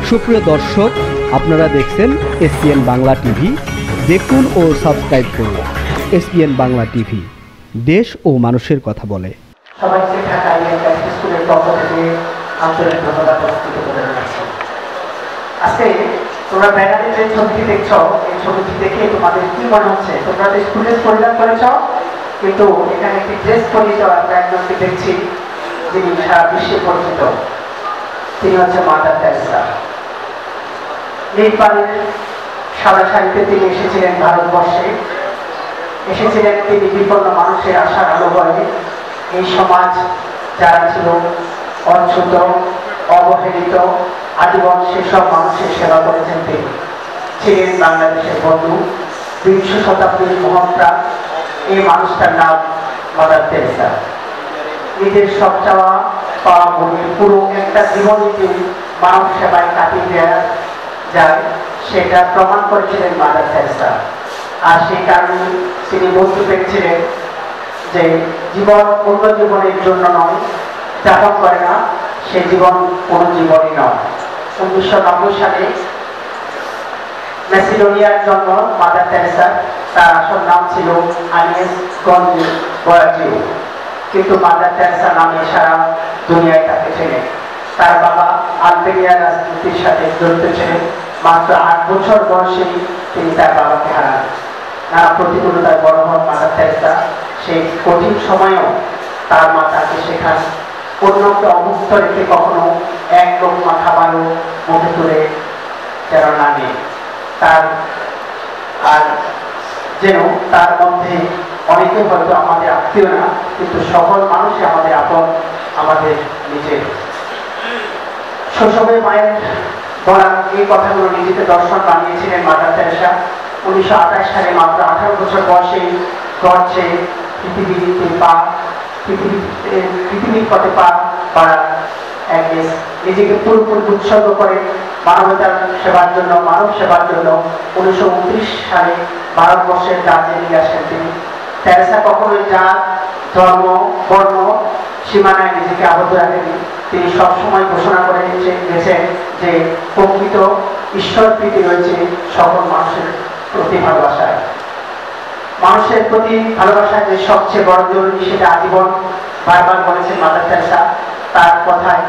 সুপ্রিয় দর্শক, আপনারা দেখছেন এসপিএন বাংলা টিভি। দেখুন ও সাবস্ক্রাইব করুন এসপিএন বাংলা টিভি, দেশ ও মানুষের কথা বলে। সবাইকে ঢাকা ইউনিভার্সিটি স্কুলের পক্ষ থেকে আন্তরিক ধন্যবাদ প্রস্তুত করে রাখছি। আজকে তোমরা ব্যানারে যে ছবিটি দেখছো, এই ছবিটি দেখে তোমাদের কি মনে হচ্ছে? তোমরা তো স্কুলে পরিধান করেছ, কিন্তু এখানে একটি ড্রেস পরিহিত আমরা একজনকে দেখছি যিনি সারা বিশ্বে পরিচিত। তিনি হচ্ছে মাদার তেরেসা। নেপালের সাদা শাড়িতে তিনি এসেছিলেন ভারতবর্ষে। এসেছিলেন তিনি বিপন্ন মানুষের আশার আলো বলে। এই সমাজ যারা ছিল অচ্যুত, অবহেলিত, আজীবন সেসব মানুষের সেবা করেছেন তিনি। ছিলেন বাংলাদেশের বন্ধু, বিংশ শতাব্দীর মহাপ্রাণ। এই মানুষটার নাম মাদার তেরেসা। নিজের সব চাওয়া পাওয়া বলে পুরো একটা জীবনই তিনি মানব সেবায় কাটিয়ে দেওয়া যায়, সেটা প্রমাণ করেছিলেন মাদার তেরেসা। আর সেই কারণে তিনি বলতে পেরেছিলেন যে জীবন অন্য জীবনের জন্য নয়, যাপন করে না সে জীবন কোনো জীবনই নয়। 1990 সালে ম্যাসিডোনিয়ার জন্ম মাদার তেরেসার। তার আসল নাম ছিল আনিয়েস গঞ্জিও, কিন্তু মাদার তেরেসা নামে সারা দুনিয়ায় তাকে চেনে। তার বাবা আলবেনিয়ার রাজনীতির সাথে জড়িত ছিলেন। মাত্র 8 বছর বয়সে তিনি তার বাবাকে হারান। নানা প্রতিকূলতায় বড় হন মাদার তেরেসা। সেই কঠিন সময়েও তার মা তাকে শেখান অন্যকে অভুক্ত রেখে কখনো এক লোকমা খাবারও মুখে তুলে যেন না নেয়। তার আর যেন তার মধ্যে অনেকে হয়তো আমাদের আত্মীয় না, কিন্তু সকল মানুষই আমাদের আপন, আমাদের নিজের। শৈশবে মায়ের বলা এই কথাগুলো নিজেকে দর্শন বানিয়েছিলেন মাদার তেরেসা। 1928 সালে মাত্র 18 বছর বয়সেই গড়ছে পৃথিবীর পথে পা বাড়ার এক দেশ। নিজেকে পুরোপুরি উৎসর্গ করে মানবতার সেবার জন্য, মানব সেবার জন্য 1929 সালে ভারতবর্ষের দার্জিলিংয়ে আসেন তিনি। তেরেসা কখনোই জাত, ধর্ম, বর্ণ সীমানায় নিজেকে আবদ্ধ রাখেনি। তিনি সবসময় ঘোষণা করে গেছেন যে প্রকৃত ঈশ্বর প্রীতি রয়েছে সকল মানুষের প্রতি ভালোবাসায়। মানুষের প্রতি ভালোবাসায় যে সবচেয়ে বড় জরুরি, সেটা আজীবন বারবার বলেছেন মাদার তেরেসা। তার কথায়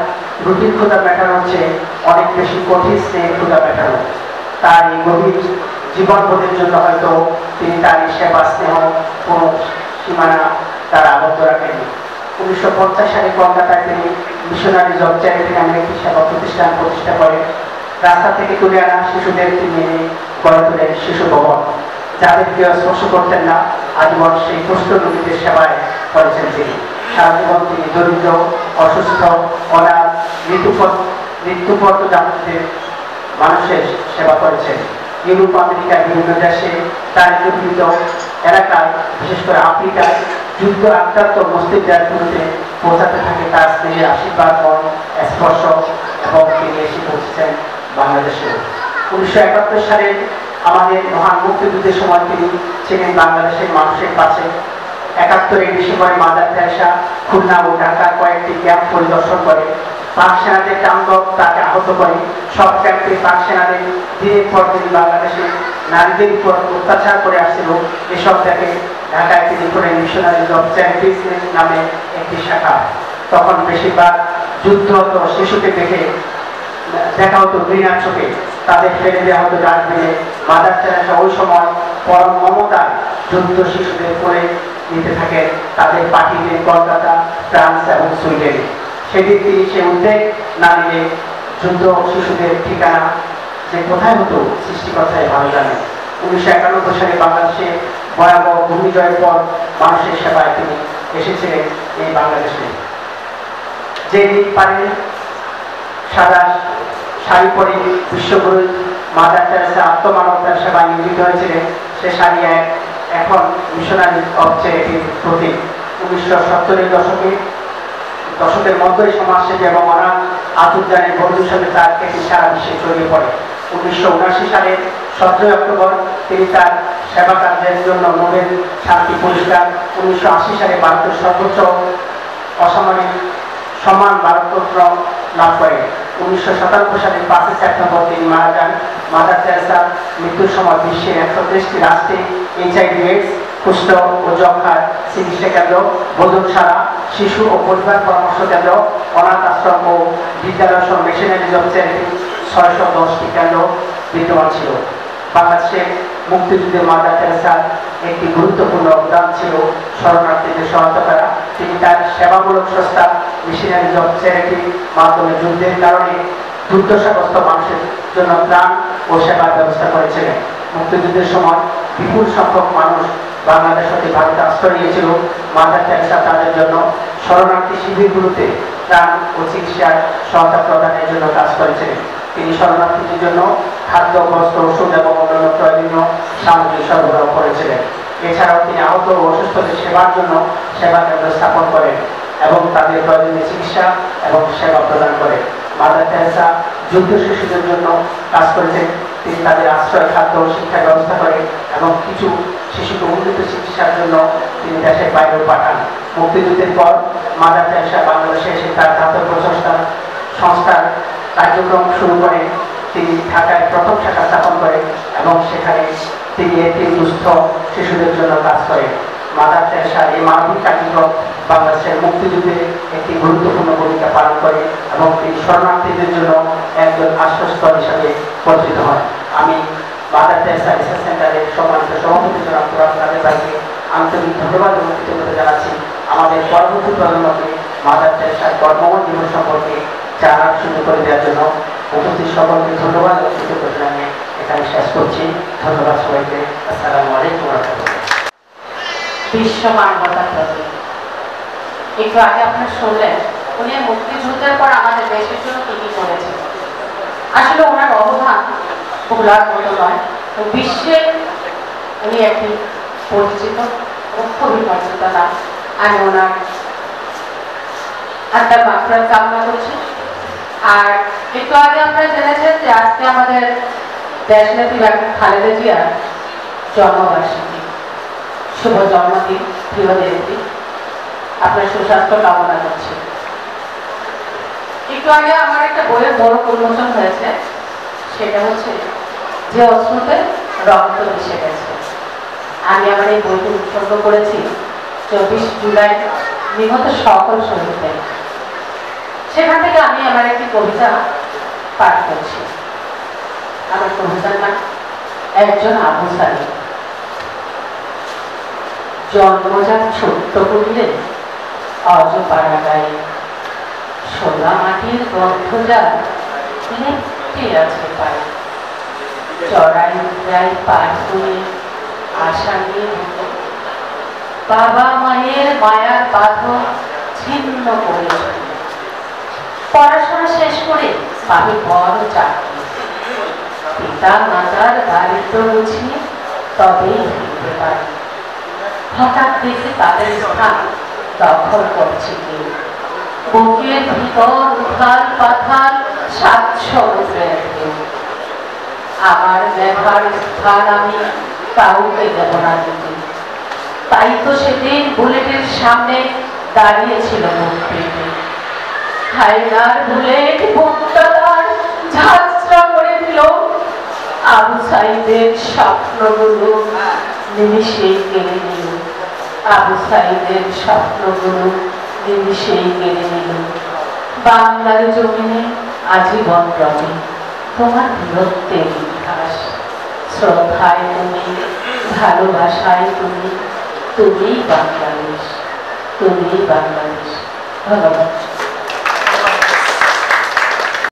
রুটির ক্ষুধা মেটানোর চেয়ে অনেক বেশি কঠিন স্নেহের ক্ষুধা মেটানো। তার এই গভীর জীবনবোধের জন্য হয়তো তিনি তার এই সেবা স্নেহ কোনো সীমানা তার আবদ্ধ রাখেননি। 1950 সালে কলকাতায় তিনি মিশনারিজ অব চ্যারিটি নামে একটি সেবা প্রতিষ্ঠান প্রতিষ্ঠা করেন। রাস্তা থেকে তুলে আনা শিশুদের তিনি গড়ে তোলেন শিশু ভবন। যাদের কেউ স্পর্শ করতেন না, আজীবন সেই কুষ্ঠ রোগীদের সেবায় করেছেন তিনি। সারা জীবন তিনি দরিদ্র, অসুস্থ, অনাথ, মৃত্যুপথযাত্রীদের মানুষের সেবা করেছেন। ইউরোপ, আমেরিকার বিভিন্ন দেশে তার নিপীড়িত এলাকায়, বিশেষ করে আফ্রিকায় যুদ্ধ আক্রান্ত মুসলিমদেরগুলোতে পৌঁছাতে থাকে তার স্নেহের আশীর্বাদ, স্পর্শ, এবং তিনি এসে পৌঁছেছেন বাংলাদেশে। 1971 সালে আমাদের মহান মুক্তিযুদ্ধের সময় তিনি ছিলেন বাংলাদেশের মানুষের পাশে। 71 ডিসেম্বরে মাদার তেরেসা খুলনা ও ঢাকার কয়েকটি ক্যাম্প পরিদর্শন করে। পাক সেনাদের তাণ্ডব তাকে আহত করে। সব ক্যাম্পে পাক সেনাদের দিনের পর দিন বাংলাদেশে নারীদের উপর অত্যাচার করে আসছিল। এসব দেখে ঢাকায় তিনি করেন মিশনারিজ অব চ্যারিটি নামে একটি শাখা। তখন বেশিরভাগ যুদ্ধরত শিশুকে দেখে দেখা হতো ঘৃণার চোখে, তাদের ফেলে দেওয়া হতো ডাস্টবিনে। মাদার তেরেসা ওই সময় পরম মমতায় যুদ্ধ শিশুদের করে নিতে থাকেন, তাদের পাঠিয়ে দেন কলকাতা, ফ্রান্স এবং সুইডেনে। সেদিন তিনি সে উদ্বেগ না নিলে যুদ্ধ শিশুদের ঠিকানা যে কোথায় হতো সৃষ্টিকর্তাই ভালো জানেন। 1991 সালে বাংলাদেশে ভয়াবহ ঘূর্ণিঝড়ের পর মানুষের সেবায় তিনি এসেছিলেন এই বাংলাদেশে। যে পারেন সাদা শাড়ি পরে বিশ্বগুরু মাদার তেরেসা আত্মমানবতার সেবায় নিয়োজিত হয়েছিলেন, সে শাড়ি এখন মিশনারি অব চ্যারিটির প্রতীক। 1970-এর দশকের মধ্যে সমাজসেবী এবং অনাথ আতুরজানের বন্ধুর সাথে তার খ্যাতি সারা বিশ্বে ছড়িয়ে পড়ে। 1979 সালের 17 অক্টোবর তিনি তার সেবা কার্যের জন্য নোবেল শান্তি পুরস্কার, 1980 সালে ভারতের সর্বোচ্চ অসামরিক সম্মান ভারতরত্ন লাভ করেন। 1997 সালে 5 সেপ্টেম্বর তিনি মারা যান। মাদার তেরেসার মৃত্যুর সময় বিশ্বের 130টি রাষ্ট্রে HIV/AIDS, কুষ্ঠ ও যক্ষার চিকিৎসা কেন্দ্র, ভোজনশালা, শিশু ও পরিবার পরামর্শ কেন্দ্র, অনাথ আশ্রম ও বিদ্যালয় সহ মিশনারিজ অফ চ্যারিটি 610টি কেন্দ্র বিদ্যমান ছিল। বাংলাদেশের মুক্তিযুদ্ধে মাদার তেরেসার একটি গুরুত্বপূর্ণ অবদান ছিল শরণার্থীদের সহায়তা করা। তিনি তার সেবামূলক সংস্থা মিশনারিজ অফ চ্যারিটির মাধ্যমে যুদ্ধের কারণে দুর্দশাগ্রস্ত মানুষের জন্য ত্রাণ ও সেবার ব্যবস্থা করেছিলেন। মুক্তিযুদ্ধের সময় বিপুল সংখ্যক মানুষ বাংলাদেশ হতে ভারতে আশ্রয় নিয়েছিল। মাদার তেরেসা তাদের জন্য শরণার্থী শিবিরগুলোতে ত্রাণ ও চিকিৎসার সহায়তা প্রদানের জন্য কাজ করেছিলেন। তিনি শরণার্থীদের জন্য খাদ্য, বস্ত্র, ওষুধ এবং অন্যান্য প্রয়োজনীয় সামগ্রী সরবরাহ করেছিলেন। এছাড়াও তিনি আহত ও অসুস্থদের সেবার জন্য সেবা কেন্দ্র স্থাপন করেন এবং তাদের প্রয়োজনীয় চিকিৎসা এবং সেবা প্রদান করেন। মাদার তেরেসা যুদ্ধ শিশুদের জন্য কাজ করেছেন। তিনি তাদের আশ্রয়, খাদ্য ও শিক্ষার ব্যবস্থা করেন এবং কিছু শিশুকে উন্নত চিকিৎসার জন্য তিনি দেশের বাইরেও পাঠান। মুক্তিযুদ্ধের পর মাদার তেরেসা বাংলাদেশে এসে তার দাতব্য সংস্থার কার্যক্রম শুরু করেন। তিনি ঢাকায় প্রথম শাখা স্থাপন করেন এবং সেখানে তিনি একটি দুস্থ শিশুদের জন্য কাজ করেন। মাদার তেরেসার এই মানবিক কার্যক্রম বাংলাদেশের মুক্তিযুদ্ধে একটি গুরুত্বপূর্ণ ভূমিকা পালন করে এবং তিনি শরণার্থীদের জন্য একজন আশ্বস্তর হিসাবে পরিচিত হন। আমি মাদার তেরেসা রিসার্চ সেন্টারের সম্মানিত সভাপতি জনাব তুরাব কাদের ভাইকে আন্তরিক ধন্যবাদ এবং কৃতজ্ঞতা জানাচ্ছি। আমাদের পরবর্তী প্রজন্মকে মাদার তেরেসার কর্মময় জীবন সম্পর্কে জানার সুযোগ করে দেওয়ার জন্য উপস্থিত সকলকে ধন্যবাদ এবং কৃতজ্ঞতা জানিয়ে এখানে শেষ করছি। ধন্যবাদ সবাইকে। আসসালামু আলাইকুম ওয়া রাহমাতুল্লাহ। বিশ্ব মানবতার প্রতি একটু আগে আপনারা শুনলেন উনি মুক্তিযুদ্ধের পর আমাদের দেশের জন্য কি কি করেছেন। আসলে ওনার অবদান ভোলার মতো নয়, বিশ্বে উনি একটি পরিচিত মুখ্য বিপর্যিত নাম। আমি ওনার আত্মার মাত্রার কামনা করছি। আর একটু আগে আপনারা জেনেছেন যে আজকে আমাদের দেশনেত্রী বেগম খালেদা জিয়ার জন্মবার্ষিকী। শুভ জন্মদিন প্রিয় নেত্রী, আপনার সুস্বাস্থ্য কামনা করছি। একটু আগে আমার একটা বইয়ের বড় উন্মোচন হয়েছে, সেটা হচ্ছে যে অশ্রুতে রক্ত মিশে গেছে। আমি আমার এই বইটি উৎসর্গ করেছি 24 জুলাই নিহত সকল শহীদদের। সেখান থেকে আমি আমার একটি কবিতা পাঠ করছি। আমার কবিতার নাম একজন আবু সালিম। জন্মজাত ছোট্ট কুটিরে অজপাড়া গায়ে সোলা মাটির গন্ধজা লেপ্টে আছে পায়ে। চড়াই উতরাই পার করে আশা নিয়ে হতো বাবা মায়ের মায়ার বাঁধন ছিন্ন করে। পড়াশোনা শেষ করে পাবে বড় চাকরি, পিতা মাতার দারিদ্র বুঝিয়ে তবেই ফিরতে পারে। হঠাৎ দেখে তাদের স্থান দখল করছে কেউ, বুকের ভিতর উথাল পাথাল 7 সমুদ্রের ঢেউ। আমার মেধার স্থান আমি কাউকে দেব না দিতে। তাই তো সেদিন বুলেটের সামনে দাঁড়িয়েছিল মুক্তি। হায়নার বুলেট বুকতলার ঝাঁঝরা করে দিল। আবু সাইদের স্বপ্নগুলো নিমিষেই কেড়ে নিল। আবু সাইদের স্বপ্নগুলো নিমিষেই কেড়ে নিল। বাংলার জমিনে আজীবন রবে তোমার বীরত্বের ইতিহাস। শ্রদ্ধায় তুমি, ভালোবাসায় তুমি, তুমিই বাংলাদেশ, তুমিই বাংলাদেশ। ধন্যবাদ।